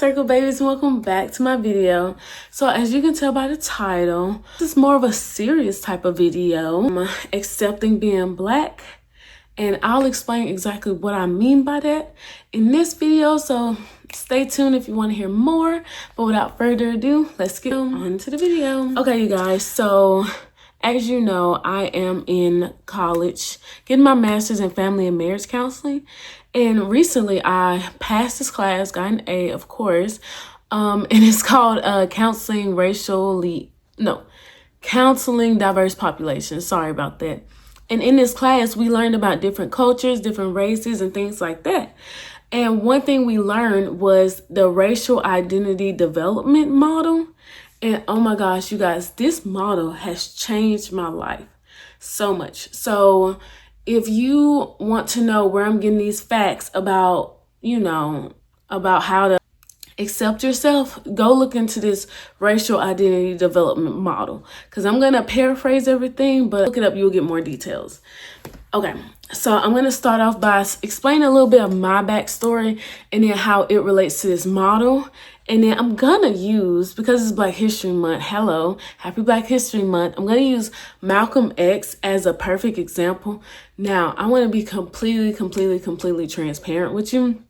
Circle babies, and welcome back to my video. So as you can tell by the title, this is more of a serious type of video. I'm accepting being black, and I'll explain exactly what I mean by that in this video, so stay tuned if you want to hear more. But without further ado, let's get on to the video. Okay, you guys, so as you know, I am in college getting my master's in family and marriage counseling. And recently I passed this class, got an A, of course. And it's called Counseling Diverse Populations. Sorry about that. And in this class, we learned about different cultures, different races, and things like that. And one thing we learned was the racial identity development model. And oh my gosh, you guys, this model has changed my life so much. So if you want to know where I'm getting these facts about, about how to accept yourself, go look into this racial identity development model, because I'm going to paraphrase everything, but look it up, you'll get more details. Okay, so I'm going to start off by explaining a little bit of my backstory and then how it relates to this model. And then I'm going to use, because it's Black History Month, hello, happy Black History Month, I'm going to use Malcolm X as a perfect example. Now, I want to be completely transparent with you.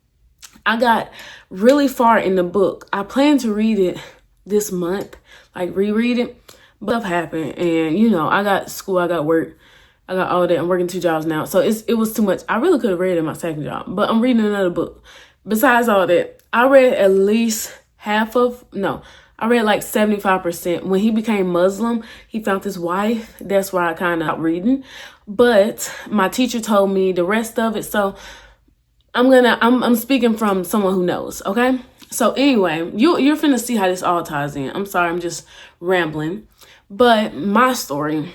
I got really far in the book. I plan to read it this month, like reread it, but stuff happened. And, I got school, I got work. I got all that. I'm working 2 jobs now. So it was too much. I really could have read it in my second job, but I'm reading another book. Besides all that, I read at least I read like 75%. When he became Muslim, he found his wife. That's why I kind of stopped reading. But my teacher told me the rest of it. So I'm speaking from someone who knows, okay? So anyway, you're finna see how this all ties in. I'm sorry, I'm just rambling. But my story.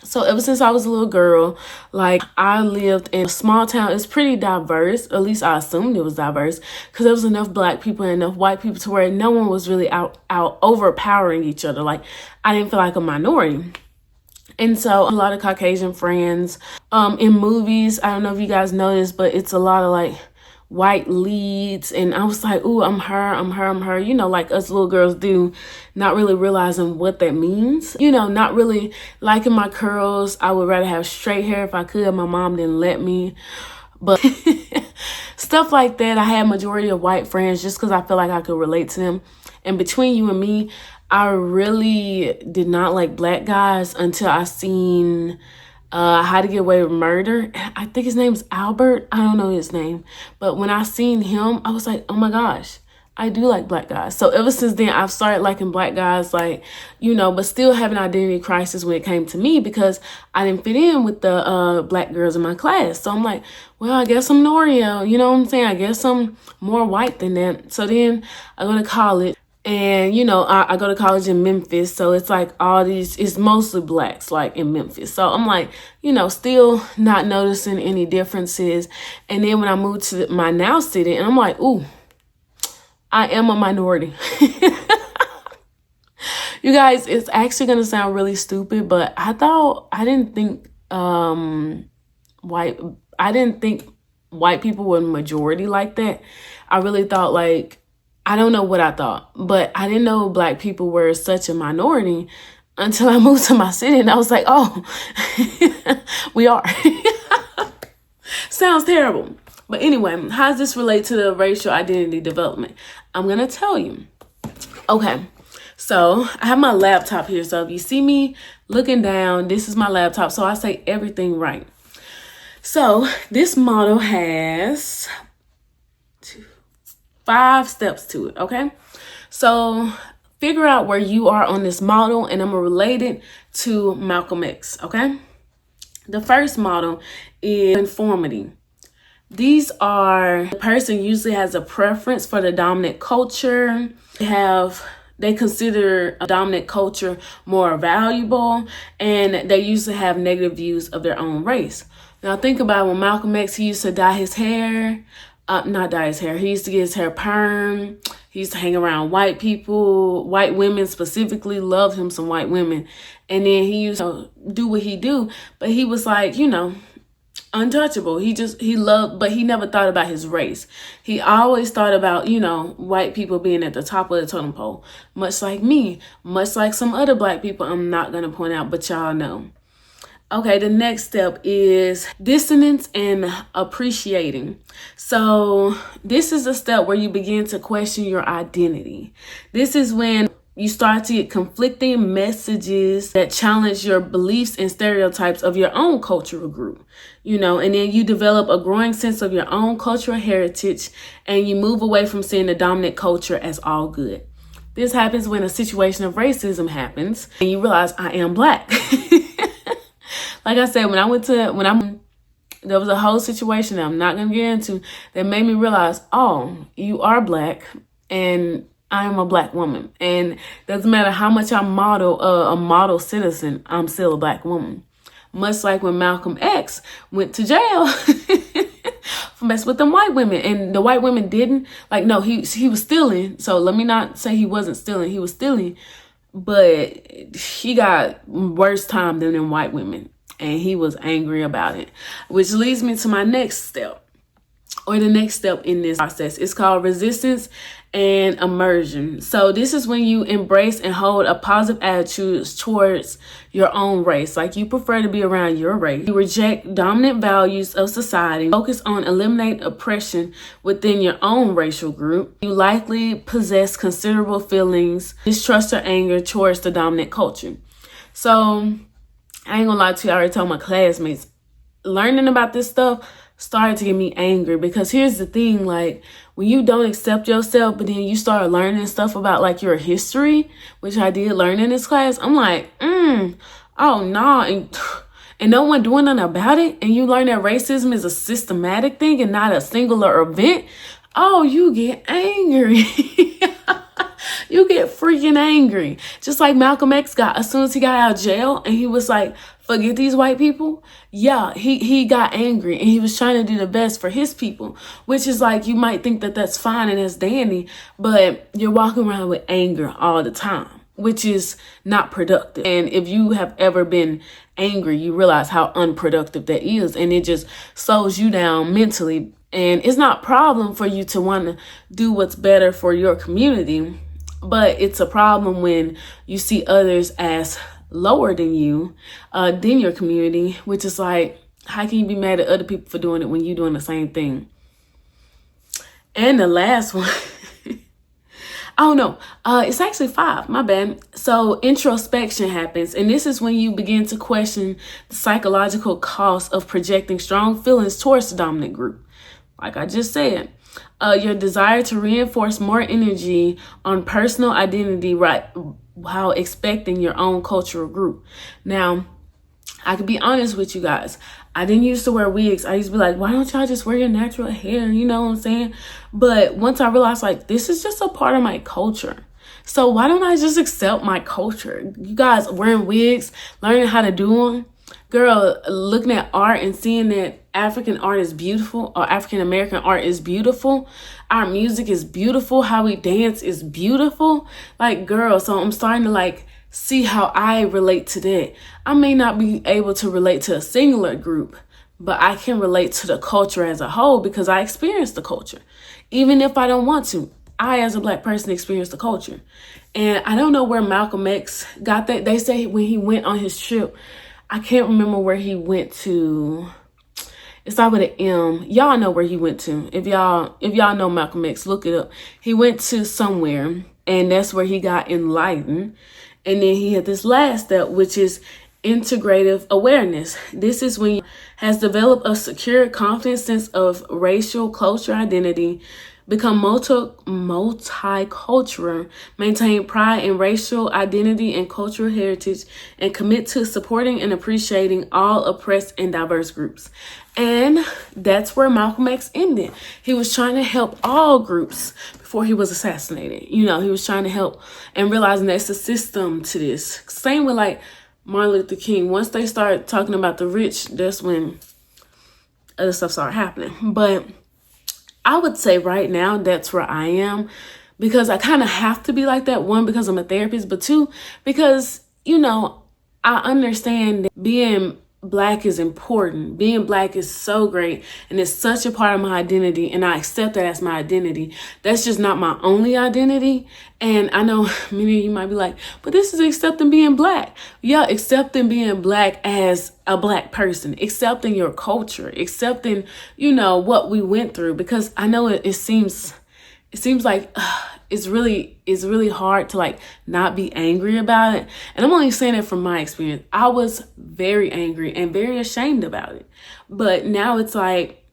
So ever since I was a little girl, like I lived in a small town. It's pretty diverse. At least I assumed it was diverse because there was enough black people and enough white people to where no one was really out overpowering each other. Like I didn't feel like a minority. And so a lot of Caucasian friends, in movies, I don't know if you guys know this, but it's a lot of like white leads. And I was like, ooh, I'm her, like us little girls do, not really realizing what that means. Not really liking my curls. I would rather have straight hair if I could. My mom didn't let me. But stuff like that. I had majority of white friends just because I feel like I could relate to them. And between you and me, I really did not like black guys until I seen How to Get Away with Murder. I think his name's Albert. I don't know his name. But when I seen him, I was like, oh my gosh, I do like black guys. So ever since then, I've started liking black guys, like, but still having an identity crisis when it came to me because I didn't fit in with the black girls in my class. So I'm like, well, I guess I'm Norio. You know what I'm saying? I guess I'm more white than that. So then I go to college. And, I go to college in Memphis, so it's like it's mostly blacks, like in Memphis. So I'm like, still not noticing any differences. And then when I moved to my now city, and I'm like, ooh, I am a minority. You guys, it's actually going to sound really stupid, but I didn't think white people were majority like that. I really thought I don't know what I thought, but I didn't know black people were such a minority until I moved to my city. And I was like, oh, we are. Sounds terrible. But anyway, how does this relate to the racial identity development? I'm going to tell you. Okay, so I have my laptop here. So if you see me looking down, this is my laptop. So I say everything right. So this model has 5 steps to it, okay? So figure out where you are on this model, and I'm gonna relate it to Malcolm X, okay? The first model is conformity. These are, the person usually has a preference for the dominant culture. They consider a dominant culture more valuable, and they usually have negative views of their own race. Now think about when Malcolm X, he used to dye his hair. Not dye his hair. He used to get his hair perm. He used to hang around white people. White women specifically loved him, some white women. And then he used to do what he do. But he was like, untouchable. He loved, but he never thought about his race. He always thought about, white people being at the top of the totem pole, much like me, much like some other black people I'm not going to point out, but y'all know. Okay, the next step is dissonance and appreciating. So this is a step where you begin to question your identity. This is when you start to get conflicting messages that challenge your beliefs and stereotypes of your own cultural group, and then you develop a growing sense of your own cultural heritage, and you move away from seeing the dominant culture as all good. This happens when a situation of racism happens and you realize I am black. Like I said, there was a whole situation that I'm not going to get into that made me realize, oh, you are black and I am a black woman. And doesn't matter how much I model a model citizen, I'm still a black woman. Much like when Malcolm X went to jail for messing with them white women. And the white women didn't. No, he was stealing. So let me not say he wasn't stealing. He was stealing. But he got worse time than them white women. And he was angry about it. Which leads me to my next step. Or the next step in this process. It's called resistance and immersion. So this is when you embrace and hold a positive attitude towards your own race. Like you prefer to be around your race. You reject dominant values of society. Focus on eliminate oppression within your own racial group. You likely possess considerable feelings, distrust or anger towards the dominant culture. So I ain't gonna lie to you, I already told my classmates, learning about this stuff started to get me angry, because here's the thing, when you don't accept yourself, but then you start learning stuff about your history, which I did learn in this class, I'm like, oh no, and no one doing nothing about it, and you learn that racism is a systematic thing and not a singular event, oh, you get angry. You get freaking angry. Just like Malcolm X got as soon as he got out of jail and he was like, forget these white people. Yeah, he got angry and he was trying to do the best for his people, which is you might think that that's fine and that's dandy, but you're walking around with anger all the time, which is not productive. And if you have ever been angry, you realize how unproductive that is. And it just slows you down mentally. And it's not a problem for you to want to do what's better for your community. But it's a problem when you see others as lower than you, than your community, which is how can you be mad at other people for doing it when you're doing the same thing? And the last one, oh no, it's actually 5, my bad. So introspection happens, and this is when you begin to question the psychological cost of projecting strong feelings towards the dominant group. Like I just said, your desire to reinforce more energy on personal identity, right, while expecting your own cultural group. Now, I can be honest with you guys. I didn't used to wear wigs. I used to be like, why don't y'all just wear your natural hair? You know what I'm saying? But once I realized this is just a part of my culture. So why don't I just accept my culture? You guys wearing wigs, learning how to do them. Girl, looking at art and seeing that African art is beautiful, or African American art is beautiful. Our music is beautiful. How we dance is beautiful. Girl, so I'm starting to see how I relate to that. I may not be able to relate to a singular group, but I can relate to the culture as a whole because I experience the culture. Even if I don't want to, I as a black person experience the culture. And I don't know where Malcolm X got that. They say when he went on his trip, I can't remember where he went to. It started with an M. Y'all know where he went to. If y'all know Malcolm X, look it up. He went to somewhere, and that's where he got enlightened. And then he had this last step, which is integrative awareness. This is when he has developed a secure, confident sense of racial culture identity, become multicultural, maintain pride in racial identity and cultural heritage, and commit to supporting and appreciating all oppressed and diverse groups. And that's where Malcolm X ended. He was trying to help all groups before he was assassinated. He was trying to help and realizing there's a system to this. Same with Martin Luther King. Once they start talking about the rich, that's when other stuff started happening. But I would say right now that's where I am, because I kind of have to be like that. 1, because I'm a therapist, but 2, because, I understand that being Black is important. Being Black is so great, and it's such a part of my identity, and I accept that as my identity. That's just not my only identity. And I know many of you might be like, but this is accepting being Black. Yeah, accepting being Black as a Black person, accepting your culture, accepting, what we went through, because I know it seems like it's really hard to like not be angry about it. And I'm only saying it from my experience. I was very angry and very ashamed about it. But now it's like,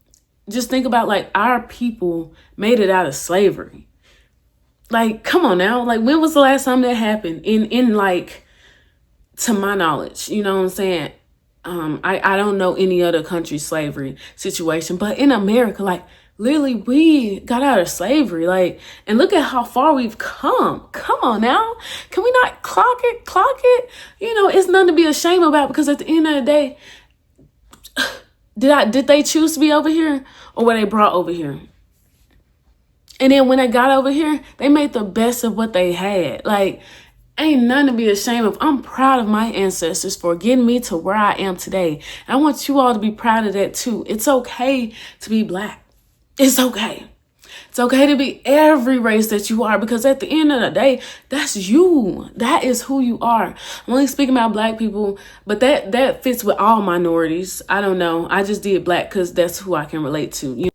just think about like our people made it out of slavery. Like, come on now. Like, when was the last time that happened in like, to my knowledge, you know what I'm saying? I don't know any other country's slavery situation, but in America, like, literally, we got out of slavery, like, and look at how far we've come. Come on now. Can we not clock it? It's nothing to be ashamed about, because at the end of the day, did they choose to be over here, or were they brought over here? And then when they got over here, they made the best of what they had. Like, ain't nothing to be ashamed of. I'm proud of my ancestors for getting me to where I am today. And I want you all to be proud of that too. It's okay to be Black. It's okay. It's okay to be every race that you are, because at the end of the day, that's you. That is who you are. I'm only speaking about Black people, but that fits with all minorities. I don't know. I just did Black because that's who I can relate to.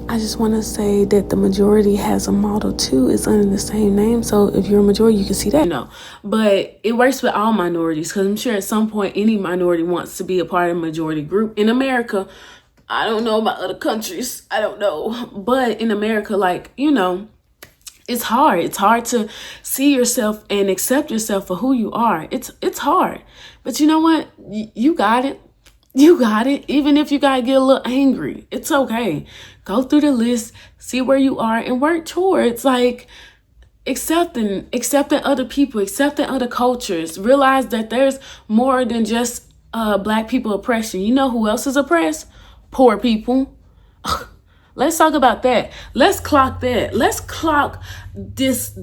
I just want to say that the majority has a model too. It's under the same name. So if you're a majority, you can see that. But it works with all minorities, because I'm sure at some point any minority wants to be a part of a majority group. In America, I don't know about other countries. I don't know. But in America, like, it's hard. It's hard to see yourself and accept yourself for who you are. It's hard. But you know what? You got it. You got it. Even if you got to get a little angry, it's okay. Go through the list, see where you are, and work towards like accepting other people, accepting other cultures. Realize that there's more than just Black people oppression. You know who else is oppressed? Poor people. Let's talk about that. Let's clock that. Let's clock this.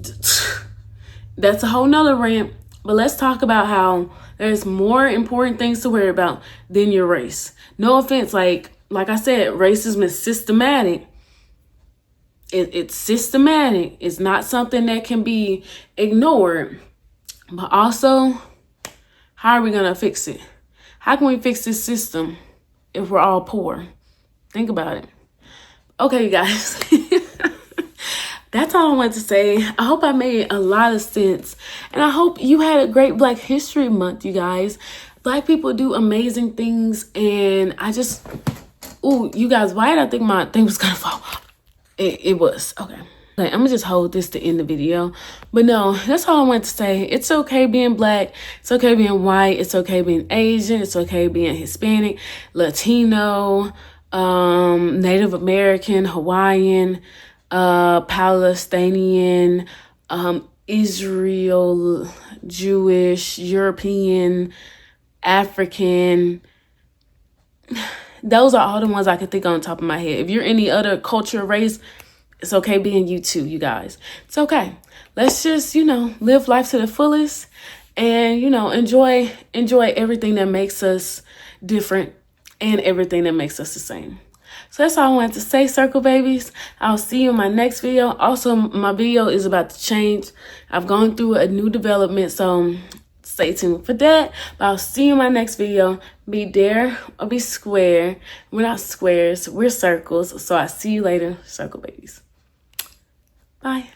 That's a whole nother rant. But let's talk about how there's more important things to worry about than your race. No offense, like I said, racism is systematic. It's systematic. It's not something that can be ignored. But also, how are we going to fix it? How can we fix this system if we're all poor? Think about it. Okay, you guys. That's all I wanted to say. I hope I made a lot of sense. And I hope you had a great Black History Month, you guys. Black people do amazing things. And I just... Ooh, you guys, why did I think my thing was going to fall? It was. Okay. I'm going to just hold this to end the video. But no, that's all I wanted to say. It's okay being Black. It's okay being white. It's okay being Asian. It's okay being Hispanic, Latino, Native American, Hawaiian, Palestinian, Israel, Jewish, European, African. Those are all the ones I can think on top of my head. If you're any other culture or race, it's okay being you too, you guys. It's okay. Let's just, live life to the fullest and, enjoy everything that makes us different and everything that makes us the same. So that's all I wanted to say, Circle Babies. I'll see you in my next video. Also, my video is about to change. I've gone through a new development, so stay tuned for that. But I'll see you in my next video. Be there or be square. We're not squares, we're circles. So I'll see you later, Circle Babies. Bye.